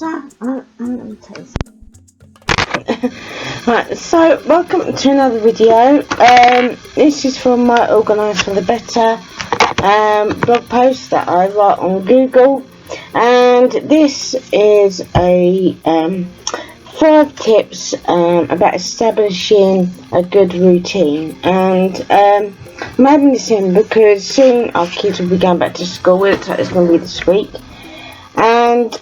Right, so welcome to another video. This is from my Organize4thebetter blog post that I write on Google, and this is a 5 tips about establishing a good routine. And I'm adding this in because soon our kids will be going back to school. It looks like it's going to be this week. And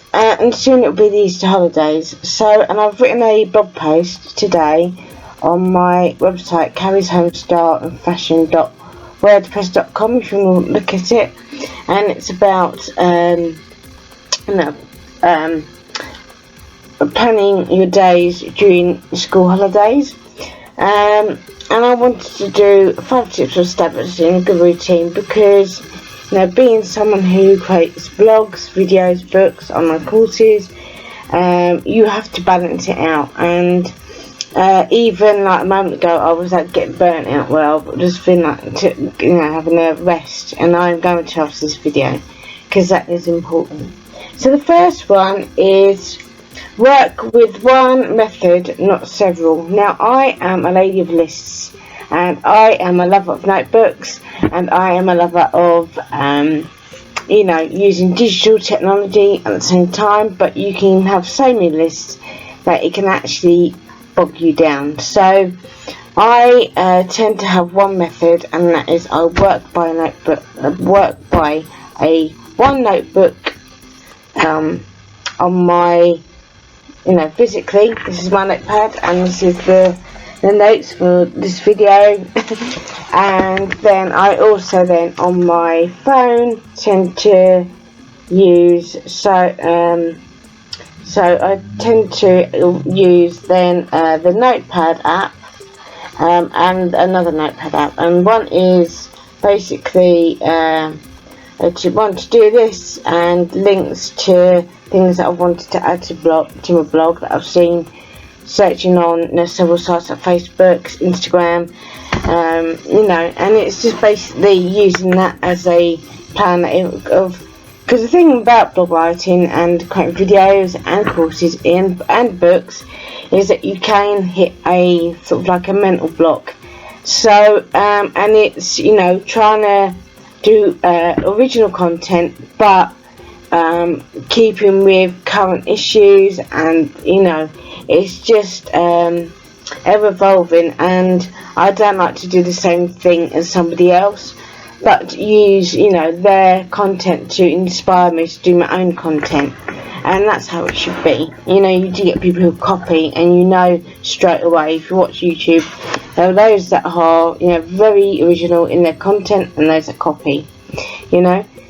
soon it'll be the Easter holidays. And I've written a blog post today on my website, carrieshomestyleandfashion.wordpress.com, if you want to look at it. And it's about planning your days during school holidays. And I wanted to do 5 tips for establishing a good routine because, being someone who creates blogs, videos, books, online courses, you have to balance it out. And even like a moment ago, I was getting burnt out. Well, just feeling having a rest, and I'm going to after this video because that is important. So the first one is work with one method, not several. Now, I am a lady of lists, and I am a lover of notebooks, and I am a lover of using digital technology at the same time, but you can have so many lists that it can actually bog you down. So I tend to have one method, and that is I work by a notebook, one notebook on my physically. This is my notepad, and this is the notes for this video. And then I also on my phone tend to use the notepad app and another notepad app, and one is basically to do this and links to things that I wanted to add to my blog that I've seen searching on several sites like Facebook, Instagram, and it's just basically using that as a plan because the thing about blog writing and creating videos and courses and books is that you can hit a sort of like a mental block. So and it's trying to do original content, but keeping with current issues, and it's just ever evolving, and I don't like to do the same thing as somebody else, but use their content to inspire me to do my own content. And that's how it should be. You do get people who copy, and straight away if you watch YouTube, there are those that are very original in their content and those that copy.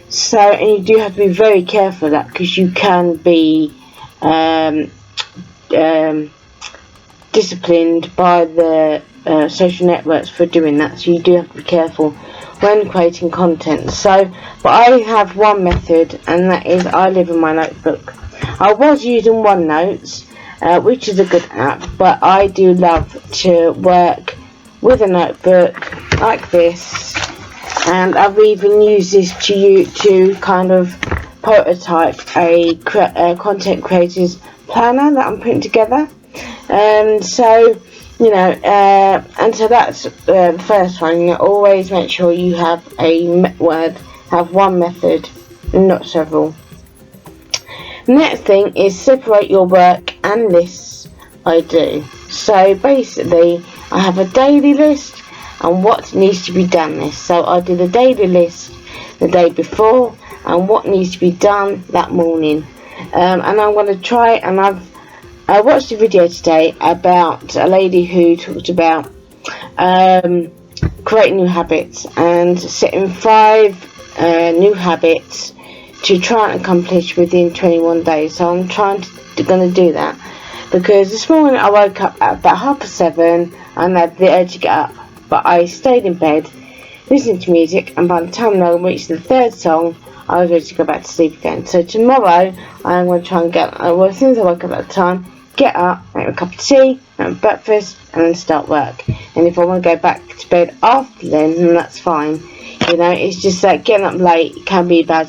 So, and you do have to be very careful of that, because you can be disciplined by the social networks for doing that. So you do have to be careful when creating content. But I have one method, and that is I live in my notebook. I was using OneNote, which is a good app, but I do love to work with a notebook like this. And I've even used this to kind of prototype a content creators planner that I'm putting together. And so that's the first one. Always make sure you have one method, not several. The next thing is separate your work and lists. I do. So basically, I have a daily list and what needs to be done list. So I do the daily list the day before and what needs to be done that morning. And I'm going to try, and I watched a video today about a lady who talked about creating new habits and setting 5 new habits to try and accomplish within 21 days. So I'm going to do that, because this morning I woke up at about 7:30 and I had the urge to get up, but I stayed in bed listening to music, and by the time I reached the 3rd song, I was ready to go back to sleep again. So tomorrow I'm going to try and as soon as I wake up at the time, get up, make a cup of tea, make breakfast, and then start work. And if I want to go back to bed after then that's fine. It's just that getting up late can be a bad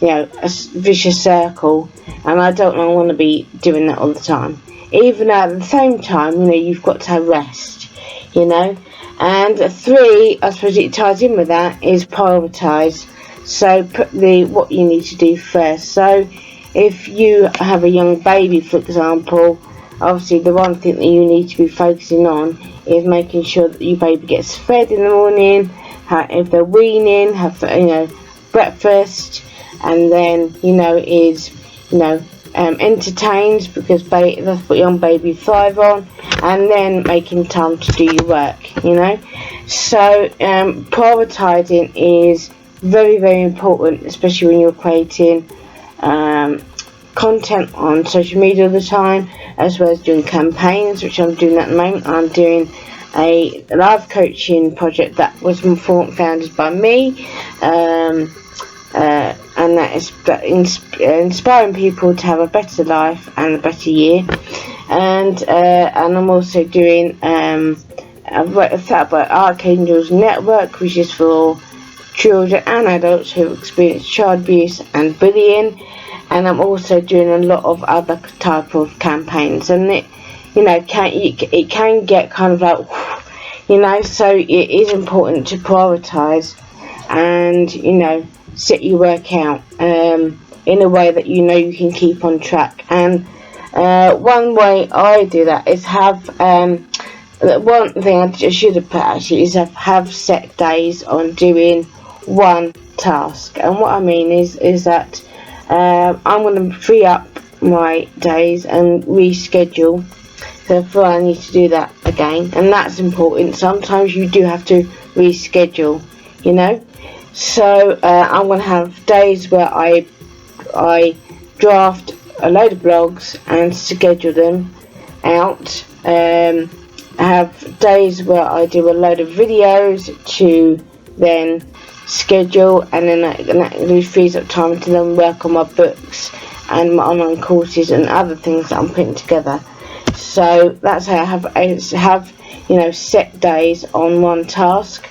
a vicious circle, and I don't want to be doing that all the time. Even at the same time, you've got to have rest, And 3, I suppose it ties in with that, is prioritise. So put what you need to do first. So if you have a young baby, for example, obviously the one thing that you need to be focusing on is making sure that your baby gets fed in the morning, if they're weaning, have breakfast, and then entertained, because that's what young babies thrive on, and then making time to do your work. So prioritising is very, very important, especially when you're creating content on social media all the time, as well as doing campaigns, which I'm doing at the moment. I'm doing a live coaching project that was founded by me, and that is inspiring people to have a better life and a better year. And I'm also doing a set up by Archangel's Network, which is for children and adults who have experienced child abuse and bullying. And I'm also doing a lot of other type of campaigns, and it can get kind of like, so it is important to prioritise and set your work out in a way that you can keep on track. And one way I do that is have one thing I should have put actually is have set days on doing one task. And what I mean is that I'm going to free up my days and reschedule. Therefore, I need to do that again, and that's important. Sometimes you do have to reschedule, So I'm going to have days where I draft a load of blogs and schedule them out. I have days where I do a load of videos to then schedule, and then that really frees up time to then work on my books and my online courses and other things that I'm putting together. So that's how I have set days on one task.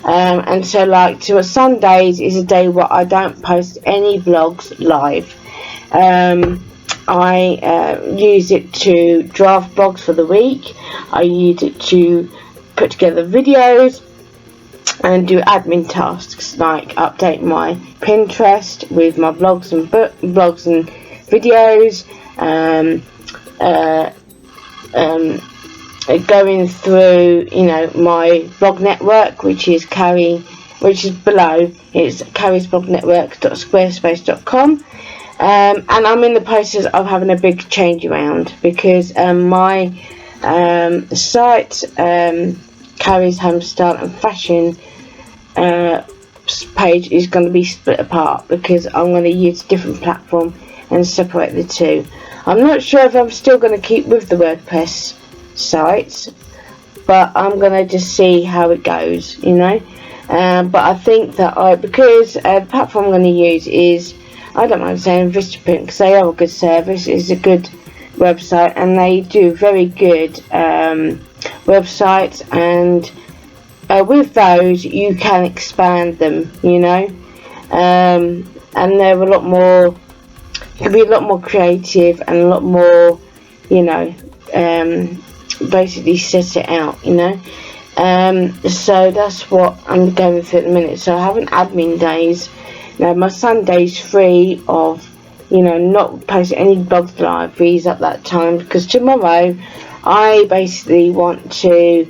And so Sundays is a day where I don't post any blogs live. I use it to draft blogs for the week. I use it to put together videos and do admin tasks like update my Pinterest with my blogs and videos, going through my blog network, which is below. It's carriesblognetwork.squarespace.com, and I'm in the process of having a big change around, because my site, Carrie's Home Style and Fashion page, is going to be split apart, because I'm going to use a different platform and separate the two. I'm not sure if I'm still going to keep with the WordPress site, but I'm going to just see how it goes, but I think that because the platform I'm going to use is, I don't mind saying Vistaprint, because they are a good service. It's a good website, and they do very good websites, and with those you can expand them, and they're a lot more, you can be a lot more creative and a lot more, basically set it out, so that's what I'm going through at the minute. So I have an admin days. Now my Sunday's free of, not posting any blogs live, frees up that time, because tomorrow I basically want to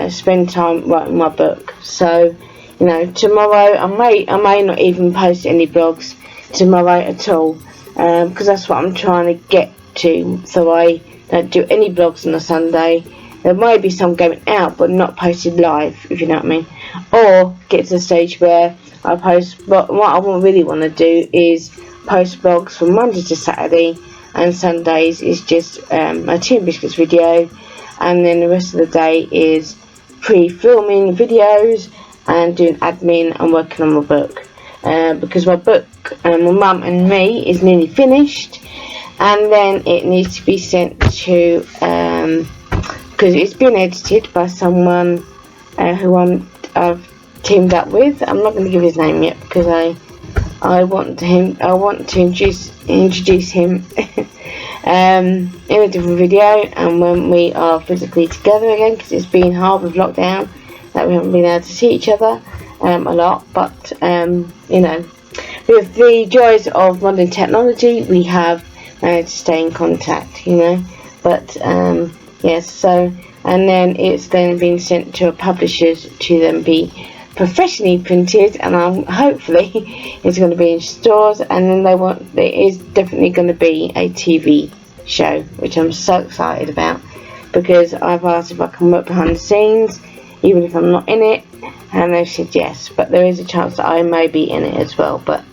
spend time writing my book. So tomorrow I may not even post any blogs tomorrow at all, because that's what I'm trying to get to. So I don't do any blogs on a Sunday. There might be some going out, but not posted live, if you know what I mean. Or get to the stage where I post, but what I really want to do is post blogs from Monday to Saturday, and Sundays is just a Tea and Biscuits video, and then the rest of the day is pre-filming videos and doing admin and working on my book. Because my book, My Mum and Me, is nearly finished, and then it needs to be sent to, because it's been edited by someone who I've teamed up with. I'm not going to give his name yet, because I want to introduce him in a different video, and when we are physically together again, because it's been hard with lockdown that we haven't been able to see each other a lot. But you know, with the joys of modern technology, we have managed to stay in contact, you know. But yes, so, and then it's then been sent to a publishers to then be professionally printed, and hopefully it's going to be in stores, and then it is definitely going to be a TV show, which I'm so excited about, because I've asked if I can work behind the scenes even if I'm not in it, and they've said yes, but there is a chance that I may be in it as well. But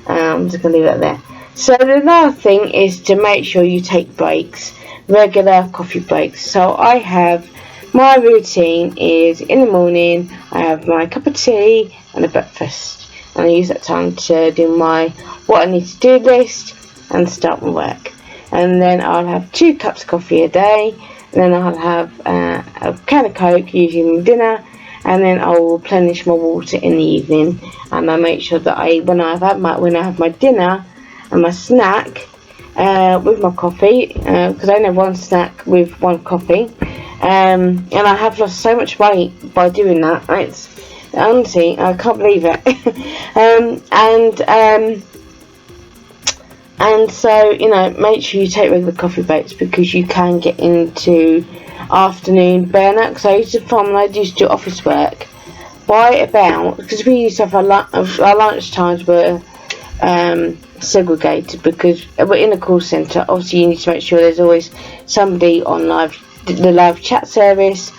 I'm just going to leave that there. So the last thing is to make sure you take breaks, regular coffee breaks. So I have, my routine is in the morning I have my cup of tea and a breakfast, and I use that time to do my what I need to do list and start my work. And then I'll have 2 cups of coffee a day, and then I'll have a can of Coke, usually dinner, and then I will replenish my water in the evening. And I make sure that when I have my dinner and my snack with my coffee, because I only have one snack with one coffee, and I have lost so much weight by doing that. It's honestly, I can't believe it. And so, you know, make sure you take regular coffee breaks, because you can get into afternoon burnout. Because I used to find when I used to do office work, because we used to have our lunch times were segregated, because we're in a call centre. Obviously, you need to make sure there's always somebody on the live chat service,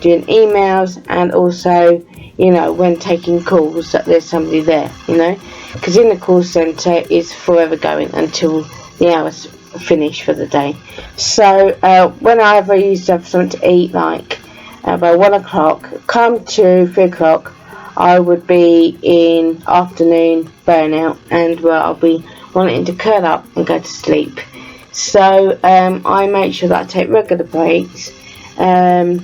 doing emails, and also, you know, when taking calls, that there's somebody there, you know, because in the call centre it's forever going until the hours finish for the day. So whenever I used to have something to eat, like by 1 o'clock, come to 3 o'clock, I would be in afternoon burnout, and where I'll be wanting to curl up and go to sleep. So I make sure that I take regular breaks, and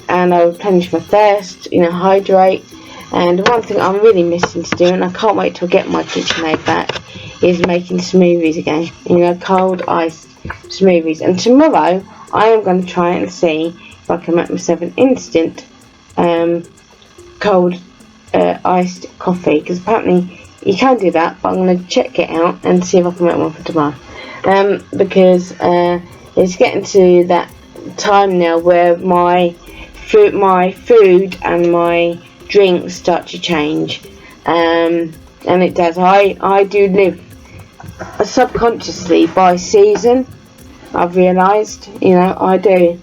I replenish my thirst, you know, hydrate. And one thing I'm really missing to do, and I can't wait to get my KitchenAid back, is making smoothies again, you know, cold iced smoothies. And tomorrow I am going to try and see if I can make myself an instant cold iced coffee, because apparently you can do that, but I'm going to check it out and see if I can make one for tomorrow. Because it's getting to that time now where my food and my drinks start to change, and it does. I do live subconsciously by season. I've realised, you know, I do,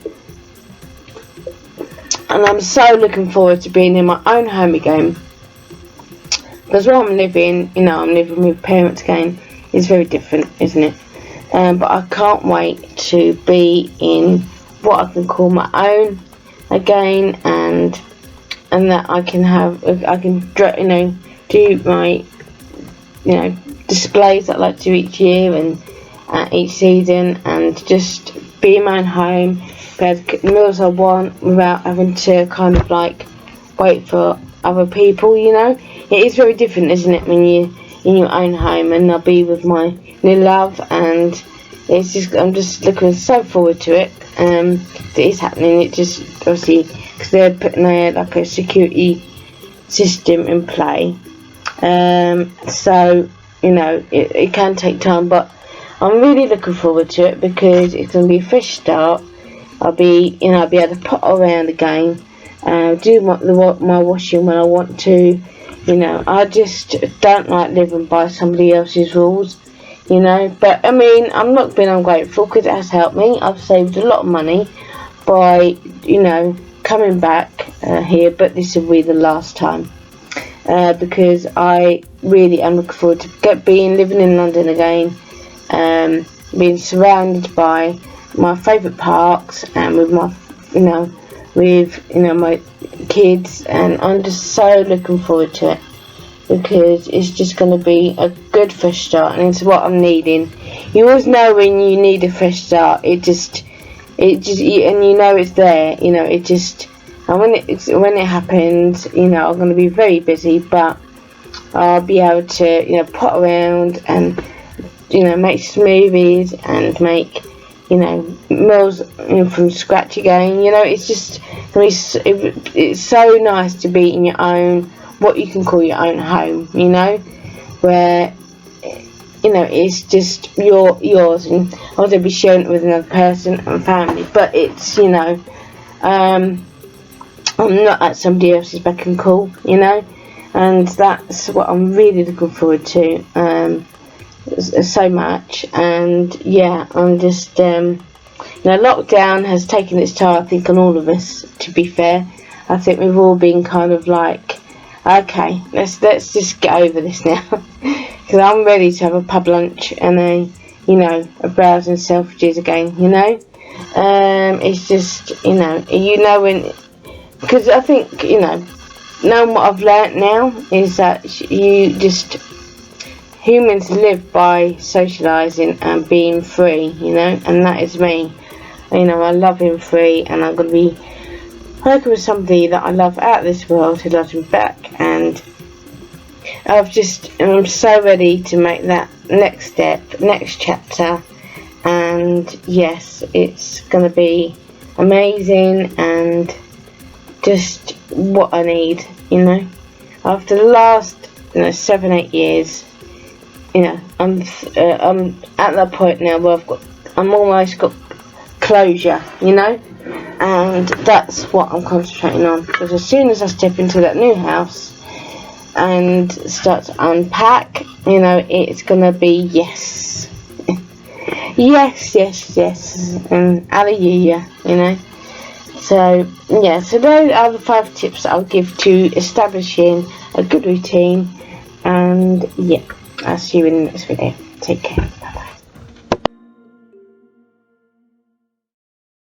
and I'm so looking forward to being in my own home again, because where I'm living, you know, I'm living with parents again. It's very different, isn't it? But I can't wait to be in what I can call my own again, and that I can you know, do my, you know, displays that I like to do each year and each season, and just be in my own home, be able to cook the meals I want without having to kind of like wait for other people, you know. It is very different, isn't it, when you're in your own home, and I'll be with my new love, and it's just, I'm just looking so forward to it. That is happening. It just, obviously, because they're putting like a security system in play, so, you know, it can take time, but I'm really looking forward to it, because it's going to be a fresh start. I'll be able to put around again, do my washing when I want to. You know, I just don't like living by somebody else's rules, you know. But I mean, I'm not being ungrateful, because it has helped me. I've saved a lot of money by, you know, coming back here, but this will be the last time, because I really am looking forward to living in London again, being surrounded by my favourite parks, and with my, my kids, and I'm just so looking forward to it, because it's just going to be a good fresh start, and it's what I'm needing. You always know when you need a fresh start. And you know it's there, you know, it just, and when it happens, you know, I'm going to be very busy, but I'll be able to, you know, pot around and, you know, make smoothies and make, you know, meals, you know, from scratch again. You know, it's just, it's so nice to be in your own, what you can call your own home, you know, where, you know, it's just yours, and also be sharing it with another person and family. But it's, you know, I'm not at somebody else's beck and call, you know, and that's what I'm really looking forward to, so much. And yeah, I'm just, you know, lockdown has taken its toll, I think, on all of us, to be fair. I think we've all been kind of like, okay, let's just get over this now. Because I'm ready to have a pub lunch and you know, a browse and Selfridges again, you know. It's just, you know when, because I think, you know, knowing what I've learnt now is that humans live by socialising and being free, you know, and that is me. You know, I love being free, and I'm going to be working with somebody that I love out of this world who loves me back, and I'm so ready to make that next step, next chapter, and yes, it's going to be amazing and just what I need, you know. After the last, you know, 7-8 years, you know, I'm at that point now where I'm almost got closure, you know, and that's what I'm concentrating on. Because as soon as I step into that new house and start to unpack, you know, it's gonna be yes, yes, and hallelujah, you know. So yeah, so those are the 5 tips that I'll give to establishing a good routine. And yeah, I'll see you in the next video. Take care. Bye bye.